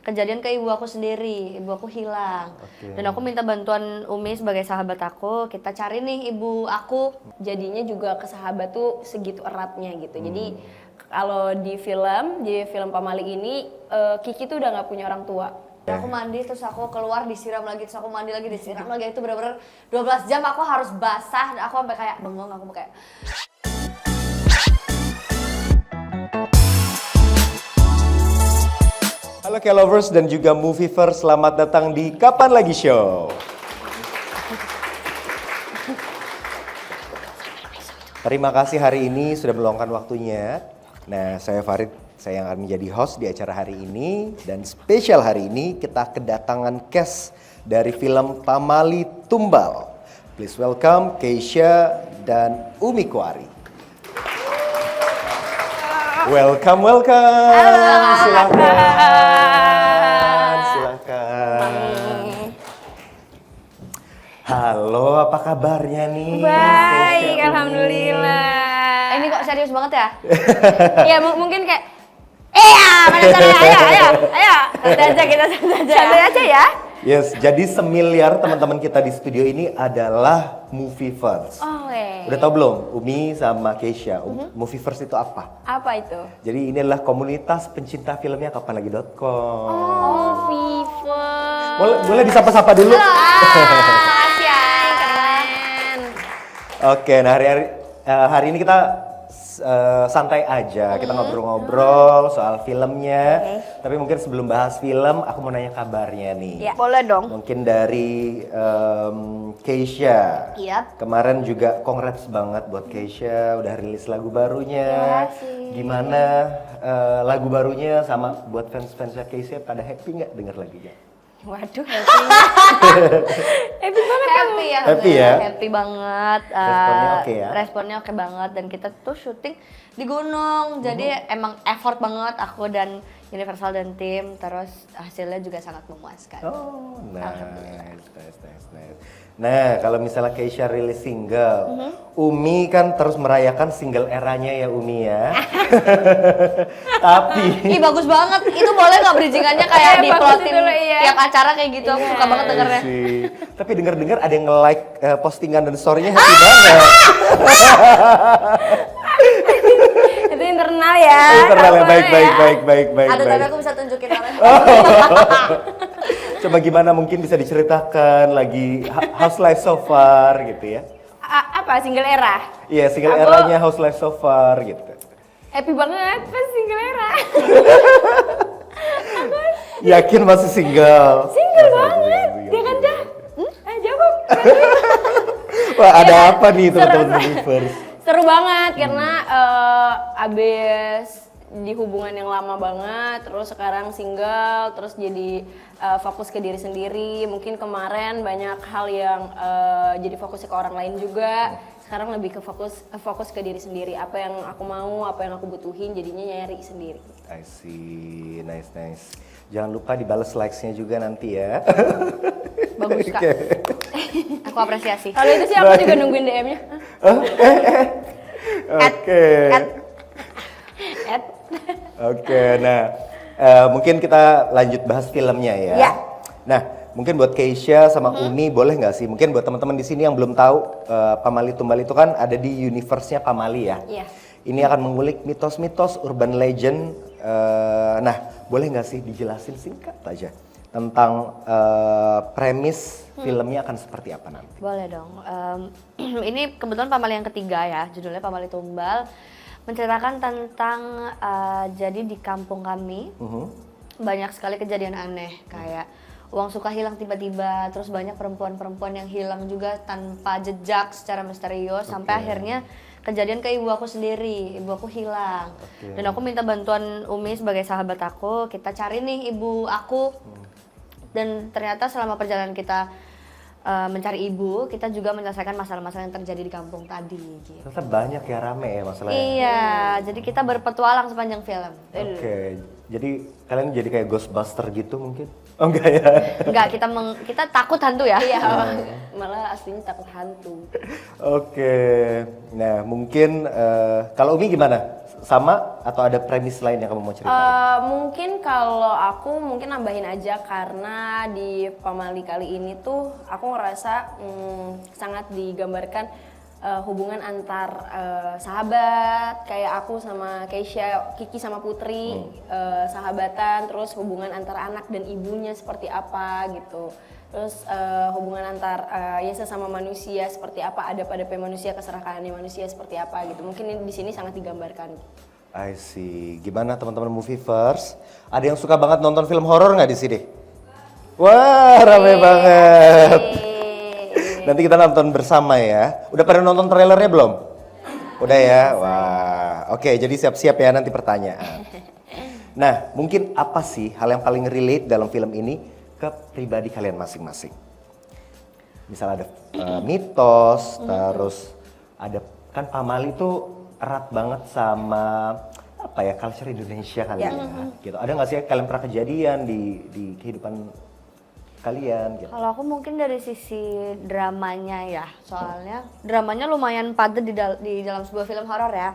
kejadian ke ibu aku sendiri. Ibu aku hilang. Dan aku minta bantuan Umi sebagai sahabat aku. Kita cari nih ibu aku. Jadinya juga ke sahabat tuh segitu eratnya gitu. Jadi kalau di film Pamali ini Kiki tuh udah nggak punya orang tua. Aku mandi terus aku keluar disiram lagi, terus aku mandi lagi disiram lagi. Itu bener-bener 12 jam aku harus basah. Dan aku sampai kayak bengong, aku kayak Halo K-Lovers dan juga Movievers, selamat datang di Kapan Lagi Show. Terima kasih hari ini sudah meluangkan waktunya. Nah, saya Farid, saya yang akan menjadi host di acara hari ini. Dan spesial hari ini kita kedatangan cast dari film Pamali Tumbal. Please welcome Keisha dan Umi Kuari. Welcome. Silakan. Halo, apa kabarnya nih? Baik, alhamdulillah. ini kok serius banget ya? Ya mungkin kayak mana caranya? Ayo. Santai aja ya. Yes, jadi semiliar teman-teman kita di studio ini adalah Movievers. Udah tau belum, Umi sama Keisha, Movievers itu apa? Apa itu? Jadi ini adalah komunitas pencinta filmnya kapanlagi.com. Viva. Boleh disapa-sapa dulu? Makasih ya, keren. Oke, nah hari ini kita santai aja, kita ngobrol-ngobrol soal filmnya. Tapi mungkin sebelum bahas film, aku mau nanya kabarnya nih. Ya, boleh dong. Mungkin dari Keisha. Yap. Kemarin juga congrats banget buat Keisha, udah rilis lagu barunya. Gimana lagu barunya sama buat fans-fansnya Keisha pada happy nggak denger lagunya? Waduh, happy banget kamu. Happy ya? Happy banget. Responnya oke ya? Responnya oke banget, dan kita tuh syuting di gunung. Jadi emang effort banget aku dan Universal dan tim, terus hasilnya juga sangat memuaskan. Oh, nice. Nah, kalau misalnya Keisha rilis single, Umi kan terus merayakan single eranya ya Umi ya. Tapi Ih bagus banget, itu boleh nggak bridgingannya kayak di bagus plotin dulu, iya. tiap acara kayak gitu, aku suka banget dengernya. sih. Tapi dengar-dengar ada yang nge-like postingan dan story-nya happy banget. Itu internal ya. Internal ya, Kamu baik. Ada tapi aku bisa tunjukin orangnya. Coba gimana mungkin bisa diceritakan lagi House Life So Far gitu ya. Apa single era? Iya, single Aku- eranya House Life So Far gitu. Happy banget pas single era. Yakin masih single? Single banget. Dia kan dah. Jawab. Wah, ada apa nih Seru, teman-teman seru. Movievers? Seru banget karena abis di hubungan yang lama banget, terus sekarang single, terus jadi fokus ke diri sendiri. Mungkin kemarin banyak hal yang jadi fokusnya ke orang lain juga. Sekarang lebih ke fokus ke diri sendiri. Apa yang aku mau, apa yang aku butuhin, jadinya nyari sendiri. I see, nice. Jangan lupa dibales likes-nya juga nanti ya. Bagus Kak. Aku apresiasi. Kalau itu sih aku juga nungguin DM-nya. Oke, nah mungkin kita lanjut bahas filmnya ya. Ya. Nah, mungkin buat Keisha sama Uni boleh nggak sih? Mungkin buat teman-teman di sini yang belum tahu Pamali Tumbal itu kan ada di universe-nya Pamali ya. Iya. Ini akan mengulik mitos-mitos urban legend. Nah, boleh nggak sih dijelasin singkat aja tentang premis filmnya akan seperti apa nanti? Boleh dong. Ini kebetulan Pamali yang ketiga ya, judulnya Pamali Tumbal. Menceritakan tentang jadi di kampung kami banyak sekali kejadian aneh, kayak uang suka hilang tiba-tiba, terus banyak perempuan-perempuan yang hilang juga tanpa jejak secara misterius, sampai akhirnya kejadian ke ibu aku sendiri. Ibu aku hilang. Dan aku minta bantuan Umi sebagai sahabat aku. Kita cari nih ibu aku. Dan ternyata selama perjalanan kita mencari ibu, kita juga menyelesaikan masalah-masalah yang terjadi di kampung tadi gitu. Ternyata banyak ya, rame ya masalahnya. Iya, jadi kita berpetualang sepanjang film. Oke. Jadi kalian jadi kayak Ghostbuster gitu mungkin? Oh enggak ya? Enggak, kita takut hantu ya. Iya, malah aslinya takut hantu. Oke, nah mungkin kalau Umi gimana? Sama atau ada premis lain yang kamu mau ceritain? Mungkin kalau aku mungkin nambahin aja karena di Pamali kali ini tuh aku ngerasa sangat digambarkan hubungan antar sahabat kayak aku sama Keisha, Kiki sama Putri, sahabatan, terus hubungan antar anak dan ibunya seperti apa gitu. Terus hubungan antar ya sesama manusia seperti apa, adab-adabnya manusia, keserakahannya manusia seperti apa gitu. Mungkin di sini sangat digambarkan. I see. Gimana teman-teman Movieverse? Ada yang suka banget nonton film horor nggak di sini? Wah, rame banget. Nanti kita nonton bersama ya. Udah pada nonton trailernya belum? Udah ya? Wah. Oke, jadi siap-siap ya nanti pertanyaan. Nah, mungkin apa sih hal yang paling relate dalam film ini ke pribadi kalian masing-masing? Misal ada mitos, terus ada kan Pamali itu erat banget sama apa ya culture Indonesia kali ya. Gitu. Ada nggak sih kalian pernah kejadian di kehidupan kalian? Gitu? Kalau aku mungkin dari sisi dramanya ya, soalnya dramanya lumayan padat di dalam sebuah film horor ya.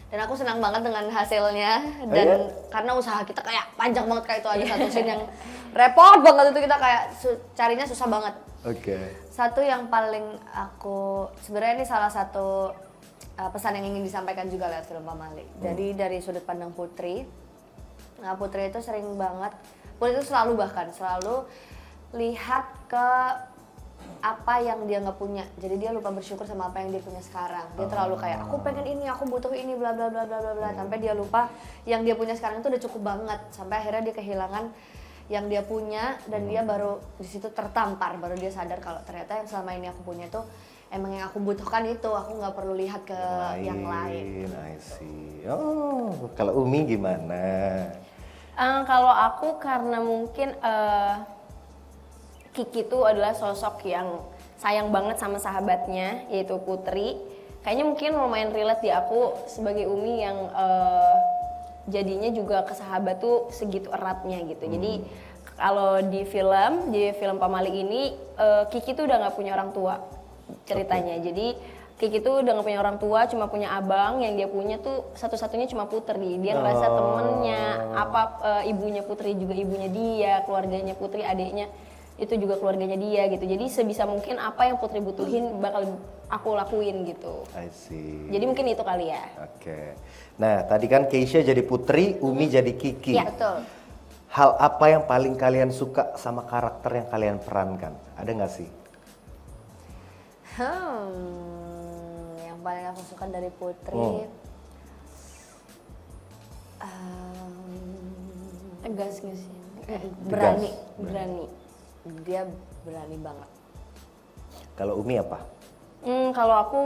Dan aku senang banget dengan hasilnya dan karena usaha kita kayak panjang banget, kayak itu ada satu scene yang repot banget, itu kita kayak carinya susah banget. Oke. Satu yang paling aku sebenarnya ini salah satu pesan yang ingin disampaikan juga lewat film Pamali. Jadi dari sudut pandang Putri, nah Putri itu sering banget, Putri itu selalu lihat ke apa yang dia nggak punya, jadi dia lupa bersyukur sama apa yang dia punya sekarang. Dia terlalu kayak aku pengen ini, aku butuh ini, bla bla bla bla bla bla, sampai dia lupa yang dia punya sekarang itu udah cukup banget, sampai akhirnya dia kehilangan yang dia punya dan dia baru di situ tertampar, baru dia sadar kalau ternyata yang selama ini aku punya itu emang yang aku butuhkan itu, aku nggak perlu lihat ke yang lain. I see. Oh, kalau Umi gimana? Kalau aku karena mungkin Kiki itu adalah sosok yang sayang banget sama sahabatnya, yaitu Putri. Kayaknya mungkin lumayan relate di aku sebagai Umi yang jadinya juga ke sahabat tuh segitu eratnya gitu. Jadi kalau di film Pamali ini Kiki tuh udah nggak punya orang tua ceritanya. Jadi Kiki tuh udah gak punya orang tua, cuma punya abang, yang dia punya tuh satu-satunya cuma Putri. Dia ngerasa temennya, ibunya Putri juga ibunya dia, keluarganya Putri, adiknya itu juga keluarganya dia gitu. Jadi sebisa mungkin apa yang Putri butuhin bakal aku lakuin gitu. I see. Jadi mungkin itu kali ya. Oke. Nah, tadi kan Keisha jadi Putri, Umi jadi Kiki. Iya betul. Hal apa yang paling kalian suka sama karakter yang kalian perankan? Ada nggak sih? Yang paling aku suka dari Putri, Tegas gak sih? berani. Dia berani banget. Kalau Umi apa? Kalau aku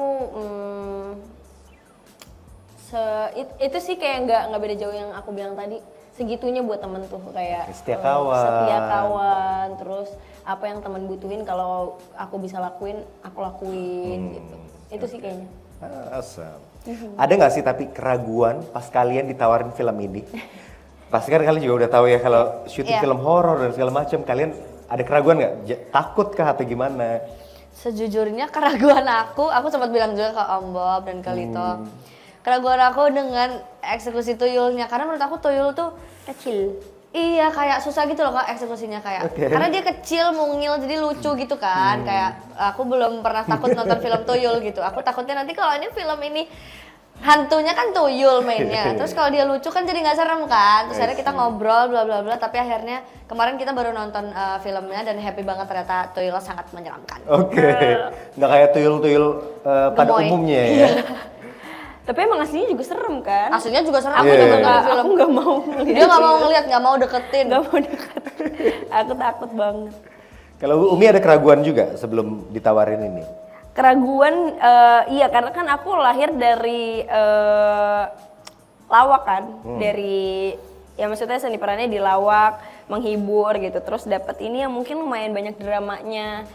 itu sih kayak nggak beda jauh yang aku bilang tadi. Segitunya buat temen tuh kayak Setia kawan. setia kawan, terus apa yang temen butuhin kalau aku bisa lakuin, aku lakuin gitu. Itu sih kayaknya. Awesome. Ada nggak sih tapi keraguan pas kalian ditawarin film ini? Pasti kan kalian juga udah tahu ya kalau syuting film horor dan segala macam, kalian ada keraguan nggak? Takut kah atau gimana? Sejujurnya keraguan aku sempat bilang juga ke Om Bob dan ke Lito. Keraguan aku dengan eksekusi tuyulnya, karena menurut aku tuyul tuh Kecil. iya kayak susah gitu loh Kak eksekusinya kayak. Karena dia kecil, mungil, jadi lucu gitu kan. Kayak aku belum pernah takut nonton film tuyul gitu. Aku takutnya nanti kalau ini film ini hantunya kan tuyul mainnya. Terus kalau dia lucu kan jadi nggak serem kan. Terus akhirnya kita ngobrol bla bla bla, tapi akhirnya kemarin kita baru nonton filmnya dan happy banget, ternyata tuyulnya sangat menyeramkan. Oke. Nggak kayak tuyul-tuyul pada Gemoy. umumnya ya. Tapi emang aslinya juga serem kan? Aslinya juga serem. Aku Iya. juga nonton film. aku nggak mau ngeliat. Dia nggak mau ngeliat, nggak mau deketin. Nggak mau deket. Aku takut banget. Kalau Umi ada keraguan juga sebelum ditawarin ini? Keraguan, iya karena kan aku lahir dari lawak kan, dari ya maksudnya seni perannya di lawak, menghibur gitu, terus dapat ini yang mungkin lumayan banyak dramanya.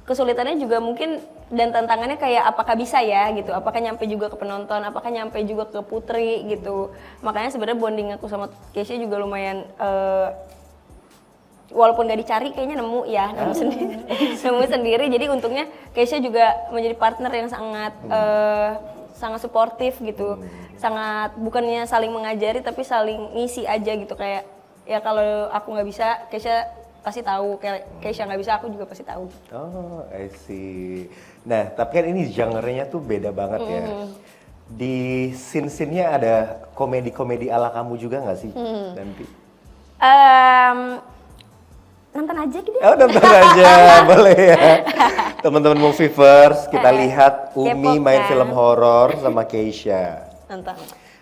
kesulitannya juga mungkin dan tantangannya kayak apakah bisa ya gitu, apakah nyampe juga ke penonton, apakah nyampe juga ke Putri gitu. Makanya sebenarnya bonding aku sama Keisha juga lumayan walaupun gak dicari kayaknya nemu ya, nemu sendiri. Jadi untungnya Keisha juga menjadi partner yang sangat sangat suportif gitu, sangat bukannya saling mengajari tapi saling ngisi aja gitu, kayak ya kalau aku nggak bisa Keisha pasti tahu, kayak Keisha nggak bisa aku juga pasti tahu. Oh, I see. Nah, tapi kan ini genre-nya tuh beda banget ya. Di scene-scene-nya ada komedi-komedi ala kamu juga nggak sih nanti? Nonton aja gitu. Oh, nonton aja, boleh ya. Teman-teman Movievers, kita lihat Umi Kepo main kan? film horor sama Keisha. Nonton.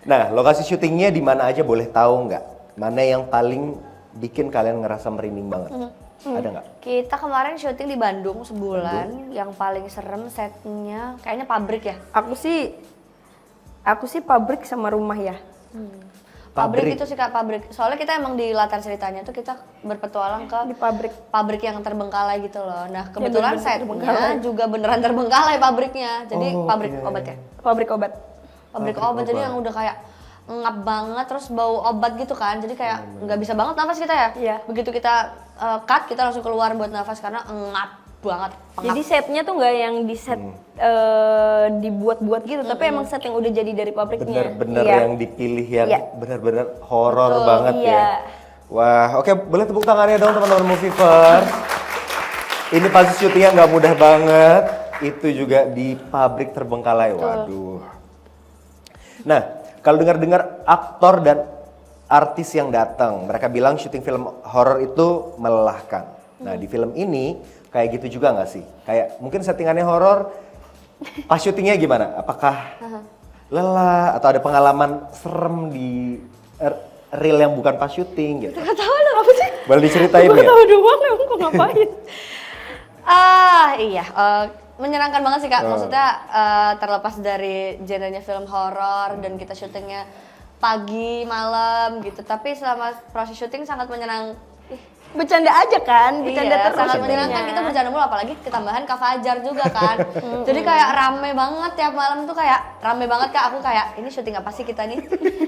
Nah, lokasi syutingnya di mana aja boleh tahu nggak? Mana yang paling bikin kalian ngerasa merinding banget? Ada nggak? Kita kemarin syuting di Bandung sebulan, yang paling serem setnya kayaknya pabrik ya. Aku sih pabrik sama rumah ya. Pabrik itu sih Kak, pabrik. Soalnya kita emang di latar ceritanya tuh kita berpetualang ke Di pabrik. pabrik yang terbengkalai gitu loh. Nah, kebetulan bener-bener terbengkalai. setnya juga beneran terbengkalai pabriknya. Jadi Oh, pabrik oke. obat ya. Pabrik obat. Pabrik Pabrik obat, jadi obat. yang udah kayak ngap banget, terus bau obat gitu kan. Jadi kayak nggak bisa banget nafas kita ya. Iya. Begitu kita cut, kita langsung keluar buat nafas karena ngap banget. Pengap. Jadi setnya tuh nggak yang di set dibuat-buat gitu, tapi emang set yang udah jadi dari pabriknya. Bener-bener Iya. yang dipilih yang Iya. bener-bener horor Betul, banget ya. iya. Wah, oke, boleh tepuk tangannya dong teman-teman Movievers. Ini pasti syutingnya nggak mudah banget. Itu juga di pabrik terbengkalai. Waduh. Nah, kalau dengar-dengar aktor dan artis yang datang, mereka bilang syuting film horor itu melelahkan. Nah, di film ini kayak gitu juga nggak sih? Kayak mungkin settingannya horor, pas syutingnya gimana? Apakah lelah atau ada pengalaman serem di reel yang bukan pas syuting gitu? Gak tau lah apa sih? Boleh diceritain Gue ya? tahu doang emang kok ngapain. Iya, menyenangkan banget sih Kak. Maksudnya terlepas dari genrenya film horor dan kita syutingnya pagi, malam gitu. Tapi selama proses syuting sangat Bercanda aja kan, bercanda iya, terus. sangat syutingnya. menyenangkan. Kita bercanda mulu, apalagi ketambahan Kak Fajar juga kan. Jadi kayak rame banget tiap malam tuh, kayak rame banget Kak. Aku kayak ini syuting apa sih kita nih?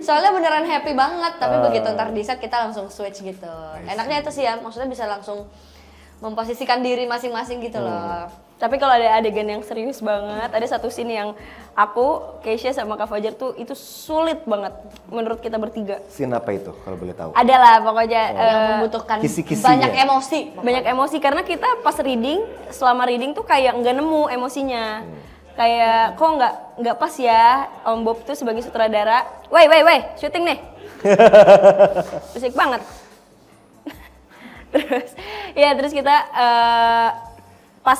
Soalnya beneran happy banget. Tapi begitu ntar di set kita langsung switch gitu. Enaknya itu sih ya, maksudnya bisa langsung memposisikan diri masing-masing gitu loh. Tapi kalau ada adegan yang serius banget, ada satu scene yang aku, Keisha sama Kak Fajar tuh itu sulit banget menurut kita bertiga. Scene apa itu kalau boleh tahu? Adalah pokoknya Yang membutuhkan kisi-kisinya. banyak emosi. banyak emosi karena kita pas reading, selama reading tuh kayak nggak nemu emosinya. Kayak kok nggak pas ya Om Bob tuh sebagai sutradara. Woi, syuting nih. Musik banget. terus kita pas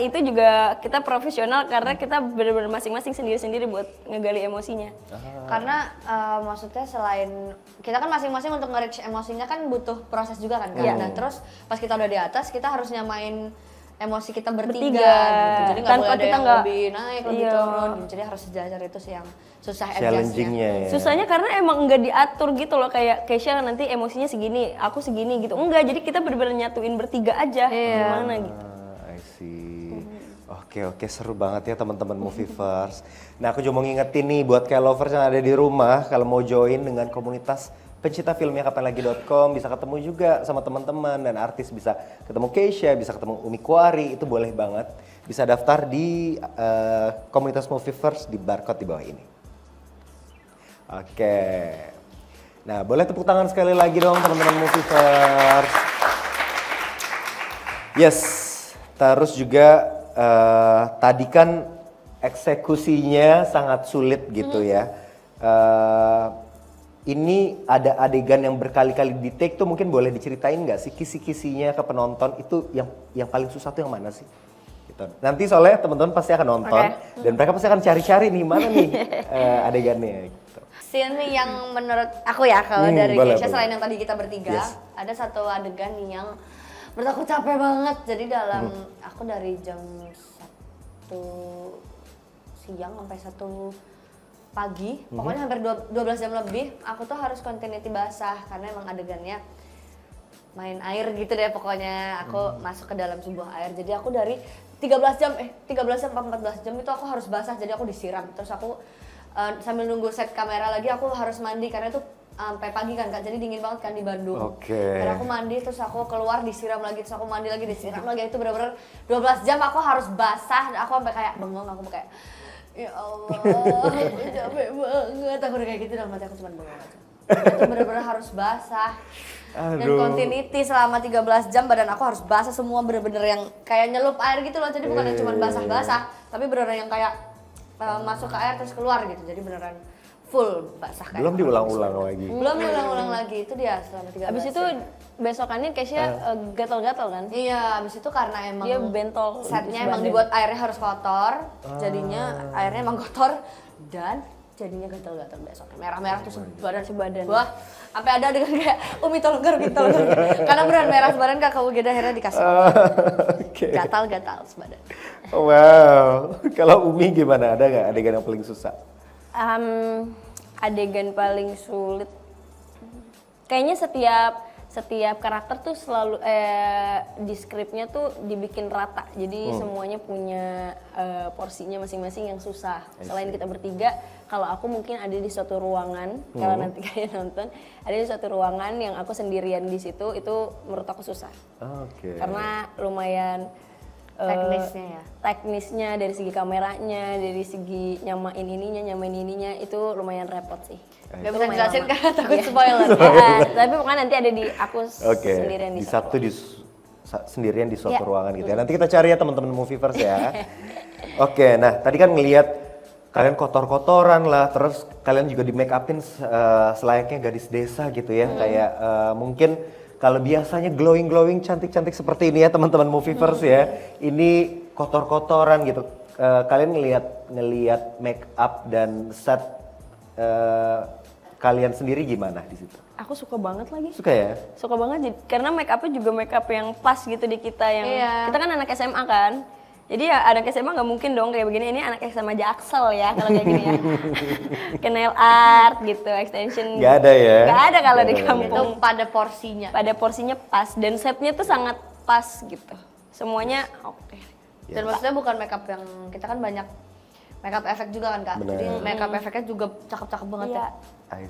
itu juga kita profesional karena kita benar-benar masing-masing sendiri-sendiri buat ngegali emosinya. Karena maksudnya selain kita kan masing-masing untuk nge-reach emosinya kan butuh proses juga kan. Iya. Nah terus pas kita udah di atas kita harus nyamain emosi kita bertiga Bertiga. gitu. Jadi nggak Tanpa boleh ada kita yang nggak- lebih naik, lebih Iya. turun. Jadi harus sejajar, itu sih yang susah adjust-nya. Challenging-nya ya. Susahnya karena emang nggak diatur gitu loh, kayak Keisha nanti emosinya segini, aku segini gitu. Enggak, jadi kita benar-benar nyatuin bertiga aja. Gimana gitu. I see. Oke, seru banget ya teman-teman Movievers. Nah, aku cuma mau ngingetin nih buat kayak lovers yang ada di rumah, kalau mau join dengan komunitas pencinta filmnya kapanlagi.com, bisa ketemu juga sama teman-teman dan artis, bisa ketemu Keisha, bisa ketemu Umi Kuari, itu boleh banget. Bisa daftar di komunitas Movievers di barcode di bawah ini. Oke. Nah, boleh tepuk tangan sekali lagi dong teman-teman Movievers. Yes, terus juga tadi kan eksekusinya sangat sulit gitu ya. Ini ada adegan yang berkali-kali di take tuh, mungkin boleh diceritain nggak sih kisi-kisinya ke penonton itu yang paling susah tuh yang mana sih? Gitu. Nanti soalnya teman-teman pasti akan nonton dan mereka pasti akan cari-cari nih mana nih adegannya. Gitu. Scene yang menurut aku ya kalau dari boleh, Keisha, boleh. selain yang tadi kita bertiga, Yes. ada satu adegan yang menurut aku capek banget. Jadi dalam aku dari jam 1 siang sampai 1 pagi, pokoknya hampir 12 jam lebih, aku tuh harus continuity basah karena emang adegannya main air gitu deh pokoknya. Aku masuk ke dalam sebuah air. Jadi aku dari 13 jam 14 jam itu aku harus basah. Jadi aku disiram. Terus aku sambil nunggu set kamera lagi aku harus mandi karena itu sampai pagi kan Kak. Jadi dingin banget kan di Bandung. Oke. Dan aku mandi terus aku keluar disiram lagi terus aku mandi lagi disiram lagi. Itu benar-benar 12 jam aku harus basah. Dan aku sampai kayak bengong, aku kayak ya Allah, aku capek banget. Aku udah kayak gitu dalam hati aku cuma bengong aja. Itu benar-benar harus basah. Dan Aduh. continuity selama 13 jam badan aku harus basah semua bener-bener yang kayak nyelup air gitu loh. Jadi bukan yang cuma basah-basah, tapi beneran yang kayak masuk ke air terus keluar gitu. Jadi beneran full basah kayak. Belum diulang-ulang lagi. Belum diulang-ulang lagi. Itu dia selama 13 Abis itu jam. besokannya Kesha gatal-gatal kan? Iya, abis itu karena emang Dia bentol setnya sebadan. emang dibuat airnya harus kotor, jadinya airnya emang kotor dan jadinya gatal-gatal besoknya merah-merah tuh sebadan. Wah, sampai ada dengan kayak Umi tolong ger, karena beneran merah sebadan Kak, kamu gede akhirnya dikasih Oke. gatal-gatal sebadan. Wow. Kalau Umi gimana? Ada nggak adegan yang paling susah? Adegan paling sulit kayaknya setiap karakter tuh selalu di skripnya tuh dibikin rata, jadi semuanya punya porsinya masing-masing yang susah. Selain kita bertiga, kalau aku mungkin ada di suatu ruangan, kalau nanti kalian nonton, ada di suatu ruangan yang aku sendirian di situ, itu menurut aku susah. Oke. Karena lumayan Teknisnya ya. teknisnya dari segi kameranya, dari segi nyamain ininya itu lumayan repot sih. Gak bisa jelasin karena takut spoiler. Tapi pokoknya nanti ada di aku Oke. sendirian di Di satu satu sendirian di suatu ruangan gitu ya. Nanti kita cari ya teman-teman Movieverse ya. Oke, nah tadi kan ngelihat kalian kotor-kotoran lah, terus kalian juga di make upin selayaknya gadis desa gitu ya. Kayak mungkin kalau biasanya glowing-glowing cantik-cantik seperti ini ya teman-teman Movieverse ya. Ini kotor-kotoran gitu. Kalian ngelihat make up dan set kalian sendiri gimana di situ? Aku suka banget lagi. Suka ya? Suka banget karena make upnya juga make up yang pas gitu di kita yang Iya. kita kan anak SMA kan. Jadi ya anak SMA nggak mungkin dong kayak begini, ini anak SMA Jaksel ya kalau kayak gini ya. Ke nail art gitu, extension. Nggak ada ya? Nggak ada kalau di Nggak ada. kampung. Itu pada porsinya. Pada porsinya pas dan setnya tuh sangat pas gitu. Semuanya oke. Dan maksudnya bukan makeup yang kita kan banyak makeup efek juga kan Kak. Bener. Jadi makeup efeknya juga cakep-cakep banget Iya. ya. I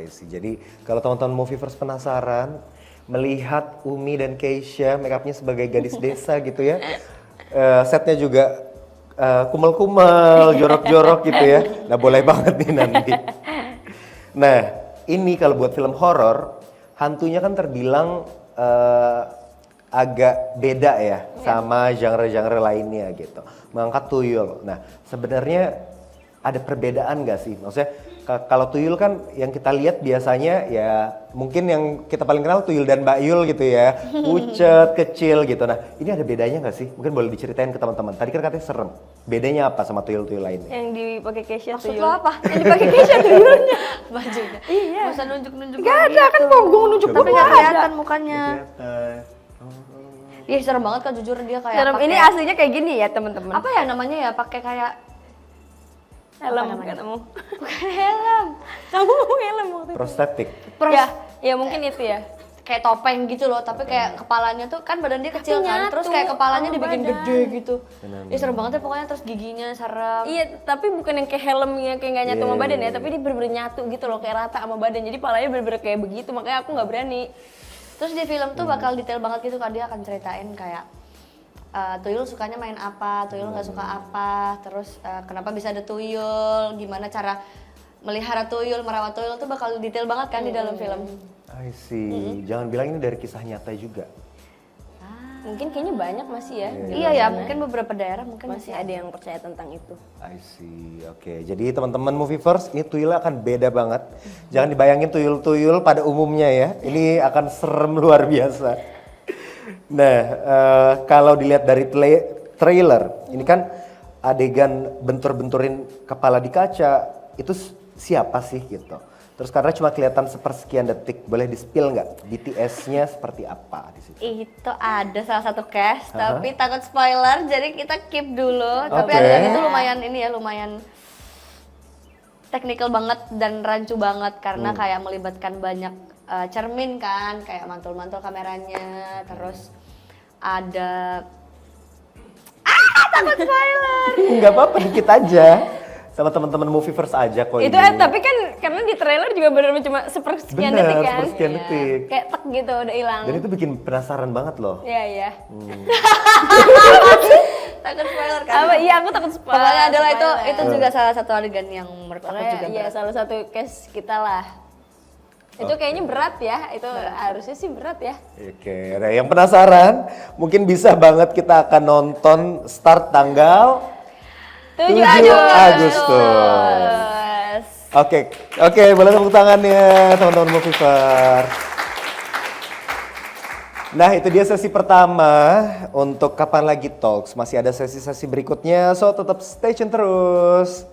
see. Jadi kalau teman-teman Movieverse penasaran melihat Umi dan Keisha make upnya sebagai gadis desa gitu ya, setnya juga kumel-kumel, jorok-jorok gitu ya. Nah boleh banget nih nanti. Nah ini kalau buat film horor, hantunya kan terbilang agak beda ya sama genre-genre lainnya gitu. Mengangkat tuyul. Nah sebenarnya ada perbedaan nggak sih? Maksudnya kalau tuyul kan yang kita lihat biasanya ya mungkin yang kita paling kenal tuyul dan Mbak Yul gitu ya, pucet, kecil gitu. Nah ini ada bedanya nggak sih? Mungkin boleh diceritain ke teman-teman. Tadi kan katanya serem. Bedanya apa sama tuyul-tuyul lainnya? Yang dipakai Kesha Maksud tuyul. lo apa? Yang dipakai Kesha tuyulnya. Bajunya. Iya. Gak usah nunjuk-nunjuk. Gak ada kan mau gue nunjuk Tapi tapi nggak nggak ada. kelihatan mukanya. Iya serem banget Kak, jujur dia kayak Serem, ini pakai- aslinya kayak gini ya teman-teman. apa ya namanya ya, pakai kayak Helm namanya? katamu. bukan helm. Kamu mau helm waktu itu. Prostetik. Ya mungkin itu ya. Kayak topeng gitu loh, tapi kayak kepalanya tuh kan badan dia kecil kan, nyatu terus kayak kepalanya sama dibikin badan. gede gitu. Ya serem banget ya pokoknya, terus giginya serem. Iya, tapi bukan yang kayak helmnya kayak nggak nyatu sama Iya, badan iya, ya, tapi dia bener-bener nyatu gitu loh, kayak rata sama badan. Jadi palanya bener-bener kayak begitu, makanya aku nggak berani. Terus di film tuh bakal detail banget gitu kan, dia akan ceritain kayak tuyul sukanya main apa, tuyul nggak suka apa, terus kenapa bisa ada tuyul, gimana cara melihara tuyul, merawat tuyul tuh bakal detail banget kan di dalam film. I see. Jangan bilang ini dari kisah nyata juga. Mungkin kayaknya banyak masih ya. di Iya luar ya, sana. mungkin beberapa daerah mungkin masih ada yang percaya tentang itu. I see. Oke, jadi teman-teman Movieverse, ini tuyulnya akan beda banget. Jangan dibayangin tuyul-tuyul pada umumnya ya. Ini akan serem luar biasa. Nah, kalau dilihat dari trailer, ini kan adegan bentur-benturin kepala di kaca, itu siapa sih gitu? Terus karena cuma kelihatan sepersekian detik, boleh di-spill nggak BTS-nya seperti apa di situ? Itu ada salah satu cast, tapi takut spoiler, jadi kita keep dulu. Tapi Oke. adegan itu lumayan ini ya, lumayan technical banget dan rancu banget karena kayak melibatkan banyak cermin kan, kayak mantul-mantul kameranya, terus ada takut spoiler. Nggak apa-apa, dikit aja. Sama teman-teman Movieverse aja kok Itu ini. tapi kan karena di trailer juga benar cuma sepersekian Bener, detik kan. sepersekian Iya. detik. Kayak tek gitu udah hilang. Dan itu bikin penasaran banget loh. Iya, iya. Takut spoiler kan. Apa? Iya, aku takut spoiler. Pokoknya adalah spoiler. itu juga salah satu adegan yang menurut aku Pokoknya, juga iya, berat. salah satu case kita lah. Itu kayaknya berat ya, itu harusnya sih berat ya. Oke, nah yang penasaran mungkin bisa banget kita akan nonton start tanggal 7 Agustus. Oke, boleh tepuk tangannya teman-teman Movieverse. Nah itu dia sesi pertama untuk Kapan Lagi Talks. Masih ada sesi-sesi berikutnya, so tetap stay tune terus.